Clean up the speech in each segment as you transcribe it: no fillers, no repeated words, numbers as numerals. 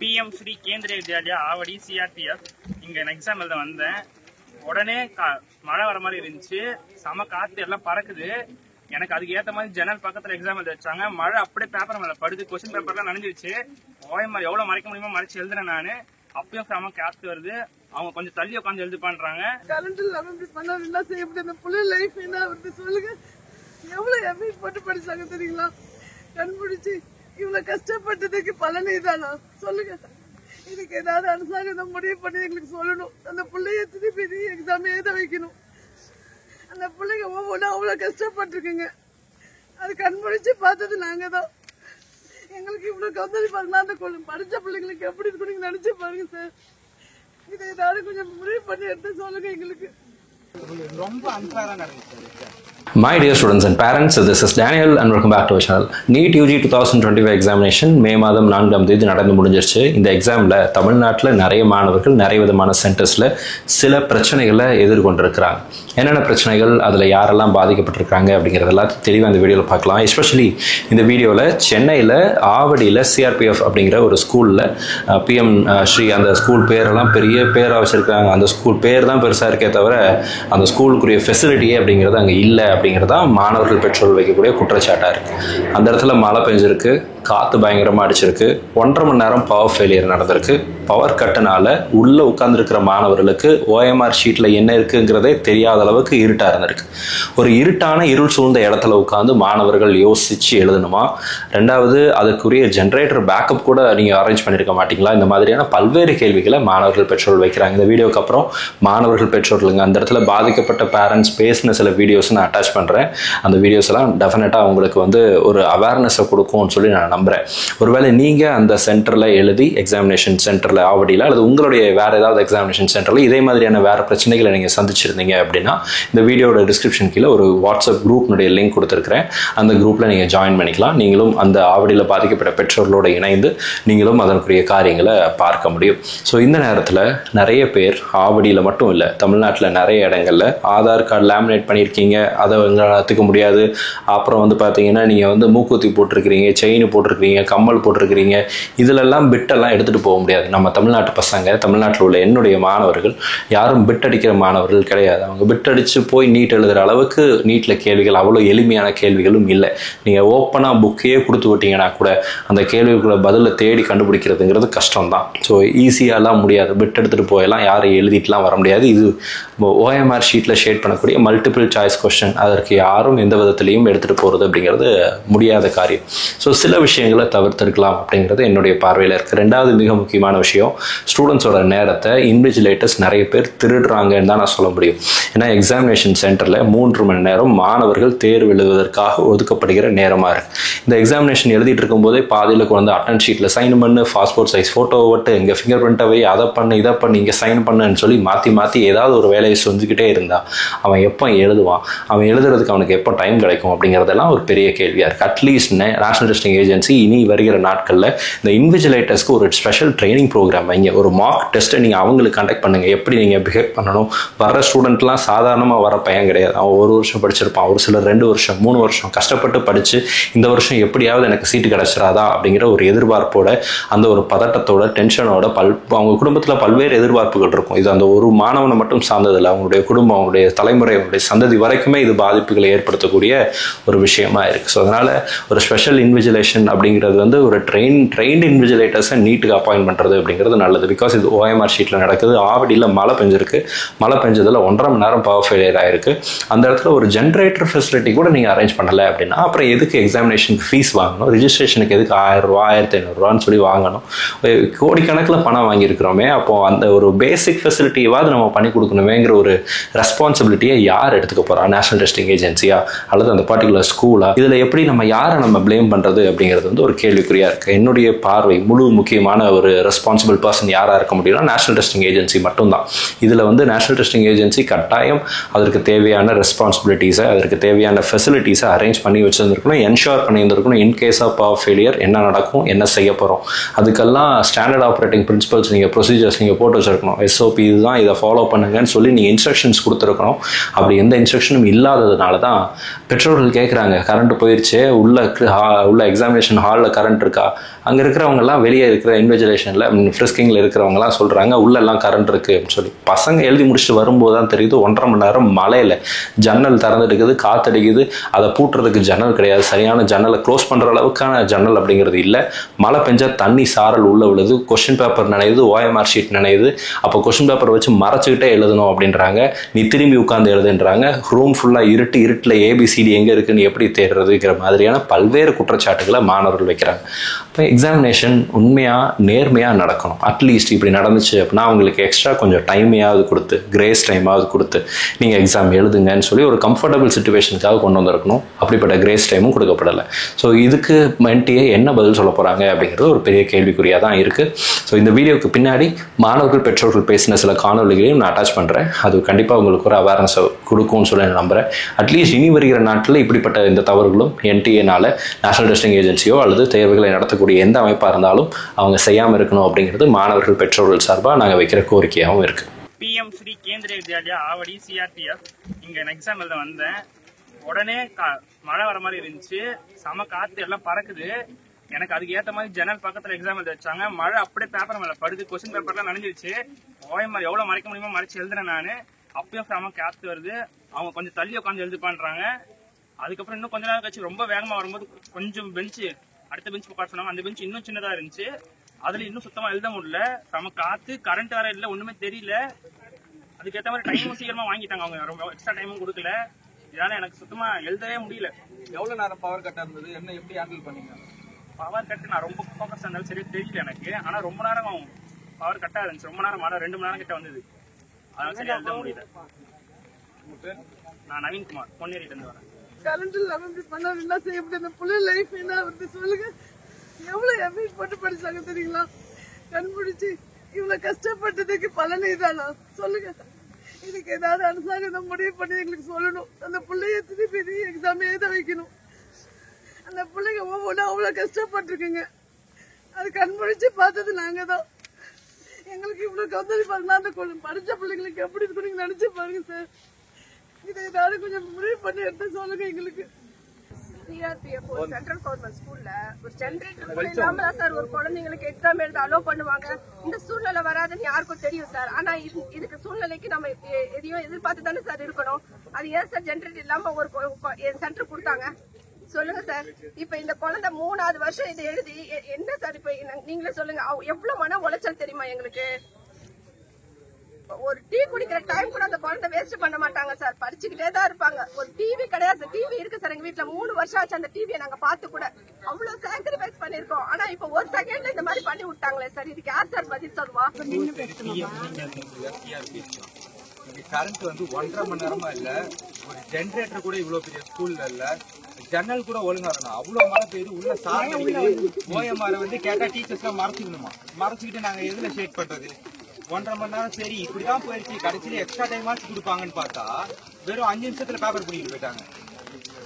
PM Sri Kendriya Vidyalaya Avadi CRPF இங்க exam எழுத வந்தேன். உடனே மழை வர மாதிரி இருந்துச்சு, செம காத்து எல்லாம் பறக்குது. எனக்கு அதுக்கு ஏற்ற மாதிரி ஜன்னல் பக்கத்துல எக்ஸாம் எழுத வச்சாங்க. மழை அப்படியே பேப்பர் மேல படுது, கொஸ்டின் பேப்பர்லாம் நனைஞ்சிருச்சு. ஓஎம்ஆர் எவ்வளவு மறைக்க முடியுமோ மறைச்சு எழுதுறேன் நானு. அப்பயும் செம காத்து வருது. அவங்க கொஞ்சம் தள்ளி உட்காந்து எழுதி பண்றாங்க. கரண்ட் இல்லாம இப்படி பண்ணா என்ன செய்ய முடியும்? அந்த புள்ள லைஃப் என்ன வருது சொல்லுங்க. எவ்வளவு எஃபர்ட் போட்டு படிச்சாங்க தெரியுங்களா? கண்பிடிச்சு இவ்வளவு கஷ்டப்பட்டதுக்கு பலன் இதானா சொல்லுங்க. இதுக்கு ஏதாவது அரசாங்கம் முடிவு பண்ணி எங்களுக்கு சொல்லணும். அந்த பிள்ளைய திருப்பி எக்ஸாம் எழுத வைக்கணும். அந்த பிள்ளைங்க ஒவ்வொன்றும் அவ்வளவு கஷ்டப்பட்டிருக்குங்க. அது கண்பிடிச்சு பார்த்தது நாங்க தான். எங்களுக்கு இவ்வளவு கவுந்தரி பாருங்கன்னா அந்த படிச்ச பிள்ளைங்களுக்கு எப்படி இருக்கும் நீங்க நினைச்சு பாருங்க சார். இதை ஏதாவது கொஞ்சம் முடிவு பண்ணி எடுத்து சொல்லுங்க. எங்களுக்கு ரொம்ப அன்ஃபேரா நடந்துச்சு. My dear students and parents, this is Daniel and welcome back to our channel. NEET UG 2025 examination மே மாதம் 4ஆம் தேதி நடந்து முடிஞ்சிருச்சு. இந்த எக்ஸாமில் தமிழ்நாட்டில் நிறைய மாணவர்கள் நிறைய விதமான சென்டர்ஸில் சில பிரச்சனைகளை எதிர்கொண்டிருக்கிறாங்க. என்னென்ன பிரச்சனைகள், அதில் யாரெல்லாம் பாதிக்கப்பட்டிருக்காங்க அப்படிங்கிறது எல்லாத்தையும் தெளிவாக இந்த வீடியோவில் பார்க்கலாம். எஸ்பெஷலி இந்த வீடியோவில் சென்னையில் ஆவடியில் CRPF அப்படிங்கிற ஒரு ஸ்கூலில் PM ஸ்ரீ அந்த ஸ்கூல் பேரெல்லாம் பெரிய பேராக வச்சுருக்காங்க. அந்த ஸ்கூல் பேர் தான் பெருசாக இருக்கே தவிர அந்த ஸ்கூலுக்குரிய ஃபெசிலிட்டியே அப்படிங்கிறது அங்கே இல்லை அப்படிங்கிறதா மாணவர்கள் பெற்றோர்கள் வைக்கக்கூடிய குற்றச்சாட்டாக இருக்குது. அந்த இடத்துல மழை பெஞ்சிருக்கு, காற்று பயங்கரமாக அடிச்சிருக்கு, 1.5 மணி நேரம் பவர் ஃபெயிலியர் நடந்திருக்கு. பவர் கட்டுனால உள்ளே உட்கார்ந்துருக்கிற மாணவர்களுக்கு OMR ஷீட்டில் என்ன இருக்குங்கிறதே தெரியாத அளவுக்கு இருட்டாக இருந்திருக்கு. ஒரு இருட்டான இருள் சூழ்ந்த இடத்துல உட்காந்து மாணவர்கள் யோசித்து எழுதணுமா? ரெண்டாவது, அதுக்குரிய ஜென்ரேட்டர் பேக்கப் கூட நீங்கள் அரேஞ்ச் பண்ணியிருக்க மாட்டீங்களா? இந்த மாதிரியான பல்வேறு கேள்விகளை மாணவர்கள் பெற்றோர்கள் வைக்கிறாங்க. இந்த வீடியோக்கு அப்புறம் மாணவர்கள் பெற்றோர்களுங்க அந்த இடத்துல பாதிக்கப்பட்ட பேரண்ட்ஸ் பேசின சில வீடியோஸ் நான் அட்டாச் பண்ணுறேன். அந்த வீடியோஸ் எல்லாம் டெஃபினட்டாக உங்களுக்கு வந்து ஒரு அவேர்னஸை கொடுக்கும்னு சொல்லி நான் நம்புகிறேன். ஒருவேளை நீங்கள் அந்த சென்டரில் எழுதி எக்ஸாமினேஷன் சென்டரில் ஆவடியில் அல்லது உங்களுடைய வேறு ஏதாவது எக்ஸாமினேஷன் சென்டரில் இதே மாதிரியான வேறு பிரச்சனைகளை நீங்கள் சந்திச்சிருந்தீங்க அப்படின்னா இந்த வீடியோட டிஸ்கிரிப்ஷன் கீழே ஒரு வாட்ஸ்அப் குரூப்னுடைய லிங்க் கொடுத்துருக்கிறேன். அந்த குரூப்பில் நீங்கள் ஜாயின் பண்ணிக்கலாம். நீங்களும் அந்த ஆவடியில் பாதிக்கப்பட்ட பெற்றோர்களோடு இணைந்து நீங்களும் அதற்குரிய காரியங்களை பார்க்க முடியும். ஸோ இந்த நேரத்தில் நிறைய பேர் ஆவடியில் மட்டும் இல்லை, தமிழ்நாட்டில் நிறைய இடங்களில் ஆதார் கார்டு லேமினேட் பண்ணியிருக்கீங்க, அதை கற்றுக்க முடியாது. அப்புறம் வந்து பார்த்தீங்கன்னா நீங்கள் வந்து மூக்குத்தி போட்டிருக்கிறீங்க, செயின் போட்டிருக்கிறீங்க, கம்மல் போட்டிருக்கிறீங்க, இதிலெல்லாம் பிட்டெல்லாம் எடுத்துகிட்டு போக முடியாது. நம்ம தமிழ்நாட்டு பசங்க, தமிழ்நாட்டில் உள்ள என்னுடைய மாணவர்கள் யாரும் பிட் அடிக்கிற மாணவர்கள் கிடையாது. அவங்க பிட் அடித்து போய் நீட் எழுதுகிற அளவுக்கு நீட்டில் கேள்விகள் அவ்வளோ எளிமையான கேள்விகளும் இல்லை. நீங்கள் ஓப்பனாக புக்கையே கொடுத்து விட்டீங்கன்னா கூட அந்த கேள்விகளை பதிலை தேடி கண்டுபிடிக்கிறதுங்கிறது கஷ்டம்தான். ஸோ ஈஸியாலாம் முடியாது. பிட் எடுத்துகிட்டு போயெல்லாம் யாரும் எழுதிட்டுலாம் வர முடியாது. இது OMR ஷீட்டில் ஷேட் பண்ணக்கூடிய மல்டிபிள் சாய்ஸ் கொஸ்டின். அதற்கு யாரும் எந்த விதத்துலையும் எடுத்துகிட்டு போகிறது அப்படிங்கிறது முடியாத காரியம். ஸோ சில விஷயங்களை தவிர்த்திருக்கலாம் அப்படிங்கிறது என்னுடைய பார்வையில் இருக்குது. ரெண்டாவது மிக முக்கியமான விஷயம், ஸ்டூடெண்ட்ஸோட நேரத்தை இன்விஜிலேட்டர்ஸ் நிறைய பேர் திருடுறாங்கன்னு தான் நான் சொல்ல முடியும். ஏன்னா எக்ஸாமினேஷன் சென்டரில் 3 மணி நேரம் மாணவர்கள் தேர்வு எழுதுவதற்காக ஒதுக்கப்படுகிற நேரமாக இருக்குது. இந்த எக்ஸாமினேஷன் எழுதிட்டு இருக்கும்போதே பாதியில் கொண்டு அட்டன் ஷீட்டில் சைன் பண்ணு, பாஸ்போர்ட் சைஸ் ஃபோட்டோ ஓட்டு, இங்கே ஃபிங்கர் பிரிண்ட்டை வை, அதை பண்ணு, இதை பண்ணு, இங்கே சைன் பண்ணுன்னு சொல்லி மாற்றி மாற்றி ஏதாவது ஒரு வேலையை செஞ்சுக்கிட்டே இருந்தால் அவன் எப்போ எழுதுவான்? அவன் எழுதுறதுக்கு அவனுக்கு எப்போ டைம் கிடைக்கும் அப்படிங்கிறதெல்லாம் ஒரு பெரிய கேள்வியாக இருக்குது. அட்லீஸ்ட் நேஷனல் டெஸ்டிங் ஏஜென்சி இனி வருகிற நாட்களில் இந்த இன்விஜிலேட்டர்ஸ்க்கு ஒரு ஸ்பெஷல் ட்ரைனிங் ப்ரோக்ராம் வைங்க. ஒரு மார்க் டெஸ்ட்டை நீங்கள் அவங்களுக்கு கண்டக்ட் பண்ணுங்கள். எப்படி நீங்கள் பிஹேவ் பண்ணணும். வர ஸ்டூடெண்ட்லாம் சாதாரணமாக வர பையன் கிடையாது. அவன் 1 வருஷம் படிச்சிருப்பான், ஒரு சிலர் 2 வருஷம் 3 வருஷம் கஷ்டப்பட்டு படித்து இந்த வருஷம் எப்படியாவது எனக்கு சீட்டு கிடைச்சிடாதா அப்படிங்கிற ஒரு எதிர்பார்ப்போட, அந்த ஒரு பதட்டத்தோட, டென்ஷனோட அவங்க குடும்பத்தில் பல்வேறு எதிர்பார்ப்புகள் இருக்கும். இது அந்த ஒரு மாணவனை மட்டும் சார்ந்ததில்லை, அவங்களுடைய குடும்பம், அவங்களுடைய தலைமுறை, அவங்களுடைய சந்ததி வரைக்குமே இது பாதிப்புகளை ஏற்படுத்தக்கூடிய ஒரு விஷயமா இருக்குது. ஸோ அதனால் ஒரு ஸ்பெஷல் இன்விஜிலேஷன் அப்படிங்கிறது வந்து ஒரு ட்ரெயின்டு இன்விஜிலேட்டர்ஸை நீட்டுக்கு அப்பாயின்ட் பண்ணுறது அப்படிங்கிறது நல்லது. பிகாஸ் இது OMR ஷீட்டில் நடக்குது. ஆவடியில் மழை பெஞ்சிருக்கு. மழை பெஞ்சதில் 1.5 மணி நேரம் பவர் ஃபெயிலியர் ஆயிருக்கு. அந்த இடத்துல ஒரு ஜென்ரேட்டர் ஃபெசிலிட்டி கூட நீங்கள் அரேஞ்ச் பண்ணலை அப்படின்னா அப்புறம் எதுக்கு எக்ஸாமினேஷனுக்கு ஃபீஸ் வாங்கணும்? ரிஜிஸ்ட்ரேஷனுக்கு எதுக்கு 1000 ரூபா 1500 சொல்லி வாங்கணும்? கோடிக்கணக்கில் பணம் வாங்கியிருக்கிறோமே, அப்போது அந்த ஒரு பேசிக் ஃபெசிலிட்டியாவது நம்ம பண்ணி கொடுக்கணுமேங்கிற ஒரு ரெஸ்பான்சிபிலிட்டியை யார் எடுத்துக்க போகிறா? நேஷனல் டெஸ்டிங் ஏஜென்சியா அல்லது அந்த பர்டிகுலர் ஸ்கூலா? இதில் எப்படி நம்ம யாரை நம்ம ப்ளேம் பண்ணுறது அப்படிங்கிறது வந்து ஒரு கேள்விக்குறியாக இருக்குது. என்னுடைய பார்வை முழு முக்கியமான ஒரு ரெஸ்பான்சிபிள் பர்சன் யாராக இருக்க முடியும்னா நேஷனல் டெஸ்டிங் ஏஜென்சி மட்டும்தான். இதில் வந்து நேஷனல் டெஸ்டிங் ஏஜென்சி கட்டாயம் அதற்கு தேவையான ரெஸ்பான்சிபிலிட்டிஸை, அதற்கு தேவையான ஃபெசிலிட்டிஸை அரேஞ்ச் பண்ணி வச்சுருந்துருக்கணும், என்ஷோர் பண்ணியிருந்திருக்கணும். இன்கேஸ் ஆஃப் பவர் ஃபெயிலியர் என்ன நடக்கும், என்ன செய்ய போகிறோம், அதுக்கெல்லாம் ஸ்டாண்டர்ட் ஆப்ரேட்டிங் பிரின்சிபல்ஸ் நீங்கள் ப்ரொசீஜர்ஸ் நீங்கள் போட்டு வச்சுருக்கணும். SOP இதுதான், இதை ஃபாலோ பண்ணுங்கன்னு சொல்லி நீங்கள் இன்ஸ்ட்ரக்ஷன்ஸ் கொடுத்துருக்கணும். அப்படி எந்த இன்ஸ்ட்ரக்ஷனும் இல்லாததுனால தான் பெற்றோர்கள் கேட்குறாங்க, கரண்ட் போயிடுச்சு, உள்ள எக்ஸாமினேஷன் ஹாலில் கரண்ட் இருக்கா, அங்கே இருக்கிறவங்கலாம் வெளியே இருக்கிற இன்விஜிலேஷனில் ஃப்ரிஸ்கிங்கில் இருக்கிறவங்கலாம் சொல்கிறாங்க உள்ளெல்லாம் கரண்ட் இருக்குது அப்படின்னு சொல்லி. பசங்க எழுதி முடிச்சுட்டு வரும்போது தான் தெரியுது 1.5 மணி நேரம் மழையில் ஜன்னல் திறந்துட்டுக்குது, காத்தடிக்குது. அதை பூட்டுறதுக்கு ஜன்னல் கிடையாது, சரியான ஜன்னலை க்ளோஸ் பண்ணுற அளவுக்கான ஜன்னல் அப்படிங்கிறது இல்லை. மழை பெஞ்சா தண்ணி சாரல் உள்ளே விழுது, கொஸ்டின் பேப்பர் நினையுது, OMR ஷீட் நினையுது. அப்போ கொஸ்டின் பேப்பர் வச்சு மறைச்சிக்கிட்டே எழுதணும் அப்படின்றாங்க. நீ திரும்பி உட்காந்து எழுதுன்றாங்க. ரூம் ஃபுல்லாக இருட்டில் ABCD எங்கே இருக்குன்னு எப்படி தேடுறதுங்கிற மாதிரியான பல்வேறு குற்றச்சாட்டுகளை மாணவர்கள் வைக்கிறாங்க. இப்போ எக்ஸாமினேஷன் உண்மையாக நேர்மையாக நடக்கணும். அட்லீஸ்ட் இப்படி நடந்துச்சு அப்படின்னா அவங்களுக்கு எக்ஸ்ட்ரா கொஞ்சம் டைமையாவது கொடுத்து, கிரேஸ் டைமாவது கொடுத்து நீங்கள் எக்ஸாம் எழுதுங்கன்னு சொல்லி ஒரு கம்ஃபர்டபுள் சுச்சுவேஷனுக்காக கொண்டு வந்திருக்கணும். அப்படிப்பட்ட கிரேஸ் டைமும் கொடுக்கப்படலை. ஸோ இதுக்கு மென்டிஏ என்ன பதில் சொல்ல போகிறாங்க அப்படிங்கிறது ஒரு பெரிய கேள்விக்குறியாக தான் இருக்குது. ஸோ இந்த வீடியோக்கு பின்னாடி மாணவர்கள் பெற்றோர்கள் பேசின சில காணொலிகளையும் நான் அட்டாச் பண்ணுறேன். அது கண்டிப்பாக உங்களுக்கு ஒரு அவேர்னஸ் கொடுக்கும்னு சொல்லி நான் நம்புகிறேன். அட்லீஸ்ட் இனி வருகிற நாட்டில் இப்படிப்பட்ட இந்த தவறுகளும் NTA நேஷனல் டெஸ்டிங் ஏஜென்சியோ அல்லது தேர்வுகளை நடத்தக்கூடிய எந்த அமைப்பாக இருந்தாலும் அவங்க செய்யாமல் இருக்கணும் அப்படிங்கிறது மாணவர்கள் பெற்றோர்கள் சார்பாக நாங்கள் வைக்கிற கோரிக்கையாகவும் இருக்குது. PM ஸ்ரீ கேந்திரிய வித்யாலயா ஆவடி CRPF இங்க எக்ஸாம் எழுத வந்தேன். உடனே மழை வர மாதிரி இருந்துச்சு, செம காத்து எல்லாம் பறக்குது. எனக்கு அதுக்கு ஏற்ற மாதிரி ஜன்னல் பக்கத்துல எக்ஸாம் எழுத வச்சாங்க. மழை அப்படியே பேப்பர் மேல படுது, கொஸ்டின் பேப்பர்லாம் நனைஞ்சிருச்சு. OMR எவ்வளவு மறைக்க முடியுமோ மறைச்சு எழுதுறேன் நானு. அப்பயும் செம காத்து வருது. அவங்க கொஞ்சம் தள்ளி உட்காந்து எழுதி பண்றாங்க. அதுக்கப்புறம் இன்னும் கொஞ்ச நேரம் கழிச்சு ரொம்ப வேகமா வரும்போது கொஞ்சம் பெஞ்சு அடுத்த பெஞ்ச் உட்கார சொன்னாங்க. அந்த பெஞ்ச் இன்னும் சின்னதா இருந்துச்சு, அதுல இன்னும் சுத்தமா எழுத முடியல. செம காத்து, கரண்ட் வேற இல்ல, ஒண்ணுமே தெரியல. அதுக்கேற்ற மாதிரி டைமும் சீக்கிரமா வாங்கிட்டாங்க, அவங்க ரொம்ப எக்ஸ்ட்ரா டைமும் கொடுக்கல. இதனால எனக்கு சுத்தமா எழுதவே முடியல. எவ்வளவு நேரம் பவர் கட்டா இருந்தது, என்ன எப்படி ஹேண்டில் பண்ணீங்க? பவர் கட்டு நான் ரொம்ப ஃபோக்கஸ் இருந்தாலும் சரியா தெரியல எனக்கு. ஆனா ரொம்ப நேரம் பவர் கட்டா இருந்துச்சு, ரொம்ப நேரம் மழை 2 மணி நேரம் கிட்ட வந்தது. அதனால சரியா எழுத முடியல. நான் நவீன்குமார், பொன்னேரியில இருந்து வரேன். கரண்ட் இல்லாம இப்படி பண்ணா என்ன செய்ய முடியும்? இந்த புள்ள லைஃப் என்ன வருது சொல்லுங்க. எவ்வளவு எஃபர்ட் போட்டு படிச்சாங்க தெரியுங்களா? கண்பிடிச்சு இவ்வளவு கஷ்டப்பட்டதுக்கு பலன் இதானா சொல்லுங்க. இதுக்கு ஏதாவது அரசாங்கம் முடிவு பண்ணி எங்களுக்கு சொல்லணும். அந்த பிள்ளைய திருப்பி எக்ஸாம் எழுத வைக்கணும். அந்த பிள்ளைங்க ஒவ்வொன்றும் அவ்வளவு கஷ்டப்பட்டிருக்குங்க. அது கண்பிடிச்சு பார்த்தது நாங்க தான். எங்களுக்கு இவ்வளவு கவுந்தரி பாருங்க, அந்த படிச்ச பிள்ளைங்களுக்கு எப்படி இருக்கும் நீங்க நினைச்சு பாருங்க சார். இதை ஏதாவது கொஞ்சம் முடிவு பண்ணி எடுத்து சொல்லுங்க எங்களுக்கு. CRPF ஒரு சென்ட்ரல் கவர்மெண்ட் ஸ்கூல்ல ஒரு ஜெனரேட்டர் இல்லாம தான் சார் ஒரு குழந்தைங்களுக்கு எக்ஸாம் எழுத அலோ பண்ணுவாங்க. இந்த சூழ்நிலை வராதுன்னு யாருக்கும் தெரியும் சார். ஆனா இதுக்கு சூழ்நிலைக்கு நம்ம எதையும் எதிர்பார்த்து தானே சார் இருக்கணும். அது ஏன் சார் ஜெனரேட்டர் இல்லாம ஒரு சென்டர் கொடுத்தாங்க சொல்லுங்க சார். இப்ப இந்த குழந்தை 3வது வருஷம் இதை எழுதி என்ன சார் இப்ப நீங்களே சொல்லுங்க. எவ்வளவு மன உளைச்சல் தெரியுமா எங்களுக்கு? ஒரு டீ குடிக்கிற டைம் கூட அந்த குழந்தை வேஸ்ட் பண்ண மாட்டாங்க சார், படிச்சுக்கிட்டே தான் இருப்பாங்க. ஒரு டிவி கிடையாது, டிவி இருக்கு சார் எங்க வீட்டுல 3 வருஷம் ஆச்சு அந்த டிவியை நாங்க பார்த்து கூட. அவ்வளவு சாக்ரிஃபைஸ் பண்ணிருக்கோம். ஆனா இப்ப ஒரு செகண்ட்ல இந்த மாதிரி பண்ணி விட்டாங்களே சார், இதுக்கு யார் சார் பதில் சொல்லுவா? கரண்ட் வந்து 1.5 மணி நேரமா இல்ல, ஒரு ஜெனரேட்டர் கூட இவ்வளவு பெரிய ஸ்கூல்ல இல்ல, ஜன்னல் கூட ஒழுங்கா இருக்கணும். அவ்வளவு மழை பெய்யுது, உள்ள சாப்பிட்டு OMR வந்து கேட்டா டீச்சர்ஸ் எல்லாம் மறைச்சிக்கணுமா, மறைச்சிக்கிட்டு நாங்க எதுல ஷேட் பண்றது? 1.5 மணி நேரம் சரி இப்படிதான் போயிடுச்சு. கடைசியில எக்ஸ்ட்ரா டைம் ஆச்சு கொடுப்பாங்கன்னு பார்த்தா வெறும் 5 நிமிஷத்துல பேப்பர் பண்ணிட்டு போயிட்டாங்க.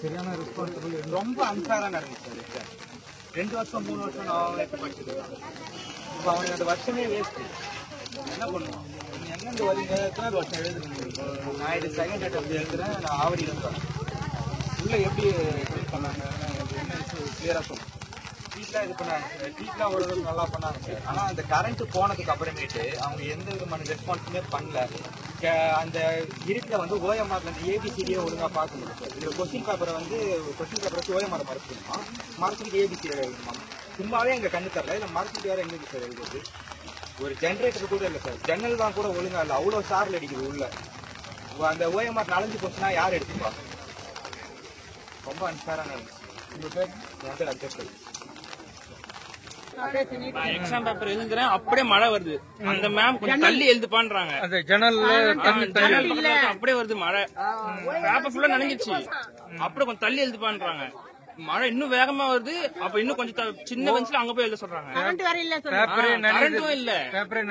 சரியான ரெஸ்பான்சிபிள், ரொம்ப அன்ஃபேரா நடந்துச்சு. 2 வருஷம் 3 வருஷம் நான் படிச்சிருக்கேன். இப்ப அவனுக்கு அந்த வருஷமே வேஸ்ட். என்ன பண்ணுவான்? நீங்க எங்க வரீங்க? எத்தனை வருஷம் எழுதுறீங்க? நான் இது செகண்ட் அட்டெம்ப்ட் எழுதுறேன். நான் ஆவடியில இருக்கேன். உள்ள எப்படி பண்ணாங்க என்ன கிளியரா சொல்லுங்க. டீட்லாம் இது பண்ணாங்க, டீட்லாம் ஓரளவுக்கு நல்லா பண்ணாங்க சார். ஆனால் அந்த கரண்ட் போனதுக்கு அப்புறமேட்டு அவங்க எந்த விதமான ரெஸ்பான்ஸுமே பண்ணல. அந்த இருட்டில் வந்து OMR அந்த ABCD ஒழுங்காக பார்க்க முடியும் சார். இதில் கொஸ்டின் பேப்பரை வச்சு OMR மறைச்சிக்கணுமா, மறைச்சிக்கிட்டு ABCD எழுதணுமா? சும்மாவே எங்கள் கண்ணு தரல, இல்லை மறைச்சிட்டு வேறு எங்களுக்கு சார் எழுதுறது. ஒரு ஜென்ரேட்டர் கூட இல்லை சார், ஜன்னல் தான் கூட ஒழுங்காக இல்லை, அவ்வளோ சாரில் அடிக்குது உள்ள. அந்த OMR நனைஞ்சு போச்சுன்னா யார் எடுத்துப்பா? ரொம்ப அன்ஃபேரான இருந்துச்சு. உங்கள் பேர் என் பேர் அப்டேட். நான் எக்ஸாம் பேப்பர் எழுதுறேன், அப்படியே மழை வருது. அந்த மேம் கொஞ்சம் தள்ளி எழுது பண்றாங்க. அப்படியே வருது மழை, பேப்பர் ஃபுல்லா நனைஞ்சிச்சு. அப்படியே கொஞ்சம் தள்ளி எழுது பண்றாங்க. மழை இன்னும் வேகமா வருது. அப்ப இன்னும் கொஞ்சம் சின்ன பெஞ்சில அங்க போய் எழுத சொல்றாங்க. கரண்ட்டும் இல்ல,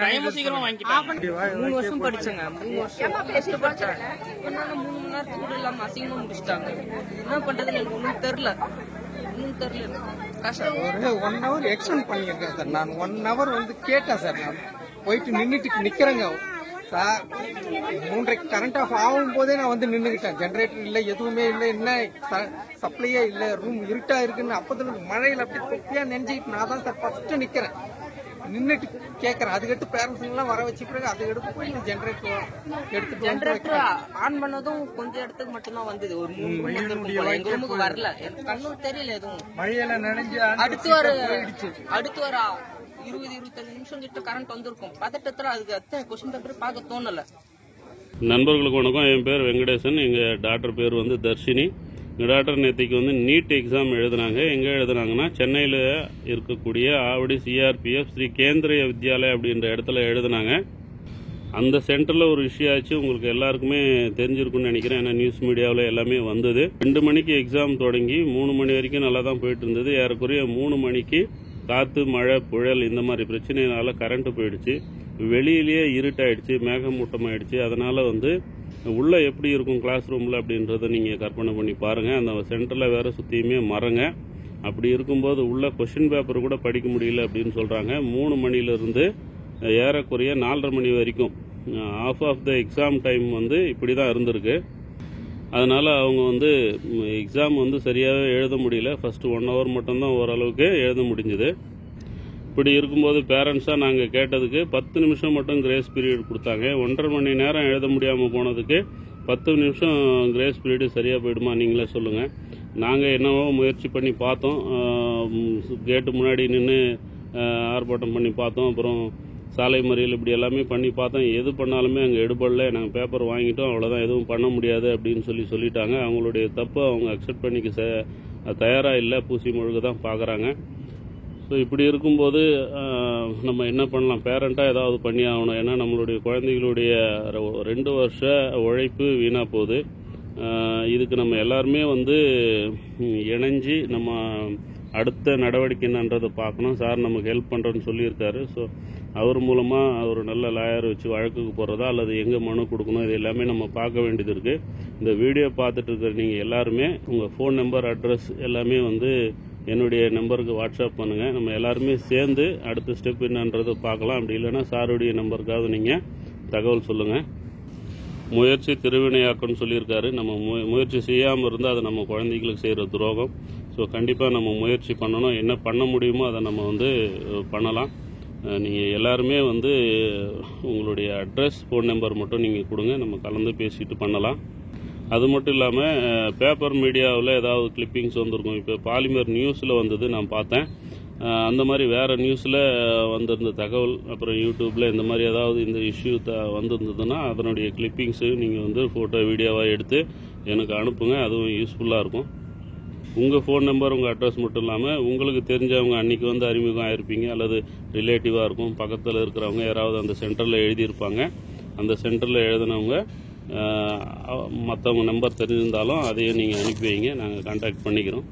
டைமும் சீக்கிரமா வாங்கிட்டாங்க. 3 வருஷம் படிச்சேங்க. 3 வருஷம் படிச்சேன். என்னன்னா 3 மணி நேரத்துக்கு கூட இல்லாம அசிங்கமா முடிச்சிட்டாங்க. என்ன பண்றதுன்னு எனக்கு ஒன்றும் தெரியல. ஒரு 1 hour எக்ஸ்டெண்ட் பண்ணியிருக்கேன் சார். நான் 1 hour வந்து கேட்டேன் சார். நான் போயிட்டு நின்றுட்டு நிக்கிறேங்க. சார் 3:30 கரண்ட் ஆஃப் ஆகும் போதே நான் வந்து நின்றுக்கிட்டேன். ஜென்ரேட்டர் இல்லை, எதுவுமே இல்லை, என்ன சப்ளையே இல்லை, ரூம் இருட்டா இருக்குன்னு. அப்போதுல மழையில் அப்படி தொப்பியா நெஞ்சிக்கிட்டு நான் தான் சார் ஃபர்ஸ்ட் நிக்கிறேன். நின்றுட்டு கேட்கறேன். அதுக்கடுத்து பேரண்ட்ஸ் எல்லாம் வர வச்சு பிறகு அதை எடுத்து போய் ஜென்ரேட்டர் எடுத்துட்டு ஜென்ரேட்டர் ஆன் பண்ணதும் கொஞ்சம் இடத்துக்கு மட்டும்தான் வந்தது. ஒரு 3 மணி நேரம் எங்க ரூமுக்கு வரல. எனக்கு கண்ணும் தெரியல எதுவும். மழையில நினைஞ்சு அடுத்து வர 20-25 நிமிஷம் கிட்ட கரண்ட் வந்திருக்கும். பதட்டத்துல அதுக்கு அத்தனை கொஸ்டின் பேப்பர் பார்க்க தோணல. நண்பர்களுக்கு வணக்கம். என் பேர் வெங்கடேசன். எங்கள் டாக்டர் பேர் வந்து தர்ஷினி. எங்கள் டாக்டர் நேற்றுக்கு வந்து நீட் எக்ஸாம் எழுதுனாங்க. எங்கே எழுதுனாங்கன்னா சென்னையில் இருக்கக்கூடிய ஆவடி சிஆர்பிஎஃப் ஸ்ரீ கேந்திரிய வித்யாலயா அப்படின்ற இடத்துல எழுதுனாங்க. அந்த சென்டரில் ஒரு விஷயம் ஆச்சு, உங்களுக்கு எல்லாருக்குமே தெரிஞ்சிருக்குன்னு நினைக்கிறேன். ஏன்னா நியூஸ் மீடியாவில் எல்லாமே வந்தது. 2 மணிக்கு எக்ஸாம் தொடங்கி 3 மணி வரைக்கும் நல்லா தான் போயிட்டு இருந்தது. ஏறக்குறைய 3 மணிக்கு காற்று, மழை, புயல் இந்த மாதிரி பிரச்சனையினால கரண்ட் போயிடுச்சு. வெளியிலேயே இருட்டாயிடுச்சு, மேகமூட்டமாயிடுச்சு. அதனால வந்து உள்ள எப்படி இருக்கும் கிளாஸ் ரூம்ல அப்படின்றத நீங்க கற்பனை பண்ணி பாருங்க. அந்த சென்டர்ல வேற சுத்தியுமே மரங்க. அப்படி இருக்கும்போது உள்ள கொஸ்டின் பேப்பர் கூட படிக்க முடியல அப்படின்னு சொல்றாங்க. 3 மணிலிருந்து ஏறக்குறைய 4:30 மணி வரைக்கும் ஆஃப் த எக்ஸாம் டைம் வந்து இப்படிதான் இருந்திருக்கு. அதனால அவங்க வந்து எக்ஸாம் வந்து சரியாகவே எழுத முடியல. ஃபர்ஸ்ட் 1 ஹவர் மட்டும்தான் ஓரளவுக்கு எழுத முடிஞ்சது. இப்படி இருக்கும்போது பேரண்ட்ஸாக நாங்கள் கேட்டதுக்கு 10 நிமிஷம் மட்டும் கிரேஸ் பீரியட் கொடுத்தாங்க. 1.5 மணி நேரம் எழுத முடியாமல் போனதுக்கு 10 நிமிஷம் கிரேஸ் பீரியடு சரியாக போயிடுமா நீங்களே சொல்லுங்கள். நாங்கள் என்னவோ முயற்சி பண்ணி பார்த்தோம். கேட்டு முன்னாடி நின்று ஆர்ப்பாட்டம் பண்ணி பார்த்தோம். அப்புறம் சாலை மறியல் இப்படி எல்லாமே பண்ணி பார்த்தோம். எது பண்ணாலுமே அங்கே எடுபடல. நாங்கள் பேப்பர் வாங்கிட்டோம், அவ்வளோதான், எதுவும் பண்ண முடியாது அப்படின்னு சொல்லிட்டாங்க. அவங்களுடைய தப்பு அவங்க அக்செப்ட் பண்ணிக்க தயாராக இல்லை, பூசி முழுக்க தான் பார்க்குறாங்க. ஸோ இப்படி இருக்கும்போது நம்ம என்ன பண்ணலாம்? பேரண்ட்டாக ஏதாவது பண்ணி ஆகணும். ஏன்னா நம்மளுடைய குழந்தைகளுடைய 2 வருஷ உழைப்பு வீணாக போகுது. இதுக்கு நம்ம எல்லாருமே வந்து இணைஞ்சு நம்ம அடுத்த நடவடிக்கை என்னன்றதை பார்க்கணும். சார் நமக்கு ஹெல்ப் பண்ணுறேன்னு சொல்லியிருக்காரு. ஸோ அவர் மூலமாக ஒரு நல்ல லாயர் வச்சு வழக்குக்கு போகிறதா அல்லது எங்கே மனு கொடுக்கணும், இது எல்லாமே நம்ம பார்க்க வேண்டியது இருக்குது. இந்த வீடியோ பார்த்துட்டு இருக்கிற நீங்கள் எல்லாருமே உங்கள் ஃபோன் நம்பர், அட்ரஸ் எல்லாமே வந்து என்னுடைய நம்பருக்கு வாட்ஸ்அப் பண்ணுங்கள். நம்ம எல்லாருமே சேர்ந்து அடுத்த ஸ்டெப் என்னன்றதை பார்க்கலாம். அப்படி இல்லைன்னா சாருடைய நம்பருக்காவது நீங்கள் தகவல் சொல்லுங்கள். முயற்சி திருவினையாக்குன்னு சொல்லியிருக்காரு. நம்ம முயற்சி செய்யாமல் இருந்தால் அது நம்ம குழந்தைகளுக்கு செய்கிற துரோகம். ஸோ கண்டிப்பாக நம்ம முயற்சி பண்ணணும். என்ன பண்ண முடியுமோ அதை நம்ம வந்து பண்ணலாம். நீங்கள் எல்லாருமே வந்து உங்களுடைய அட்ரஸ், ஃபோன் நம்பர் மட்டும் நீங்கள் கொடுங்க. நம்ம கலந்து பேசிட்டு பண்ணலாம். அது மட்டும் இல்லாமல் பேப்பர் மீடியாவில் ஏதாவது கிளிப்பிங்ஸ் வந்திருக்கும். இப்போ பாலிமர் நியூஸில் வந்தது நான் பார்த்தேன். அந்த மாதிரி வேறு நியூஸில் வந்திருந்த தகவல், அப்புறம் யூடியூப்பில் இந்த மாதிரி ஏதாவது இந்த இஷ்யூ வந்திருந்ததுன்னா அதனுடைய கிளிப்பிங்ஸு நீங்கள் வந்து ஃபோட்டோ, வீடியோவாக எடுத்து எனக்கு அனுப்புங்க. அதுவும் யூஸ்ஃபுல்லாக இருக்கும். உங்கள் ஃபோன் நம்பர், உங்கள் அட்ரஸ் மட்டும் இல்லாமல் உங்களுக்கு தெரிஞ்சவங்க அன்றைக்கி வந்து அறிமுகம் ஆகிருப்பீங்க அல்லது ரிலேட்டிவாக இருக்கும், பக்கத்தில் இருக்கிறவங்க யாராவது அந்த சென்டரில் எழுதியிருப்பாங்க. அந்த சென்டரில் எழுதினவங்க மற்றவங்க நம்பர் தெரிஞ்சிருந்தாலும் அதையும் நீங்கள் அனுப்பி வைங்க. நாங்கள் கான்டாக்ட் பண்ணிக்கிறோம்.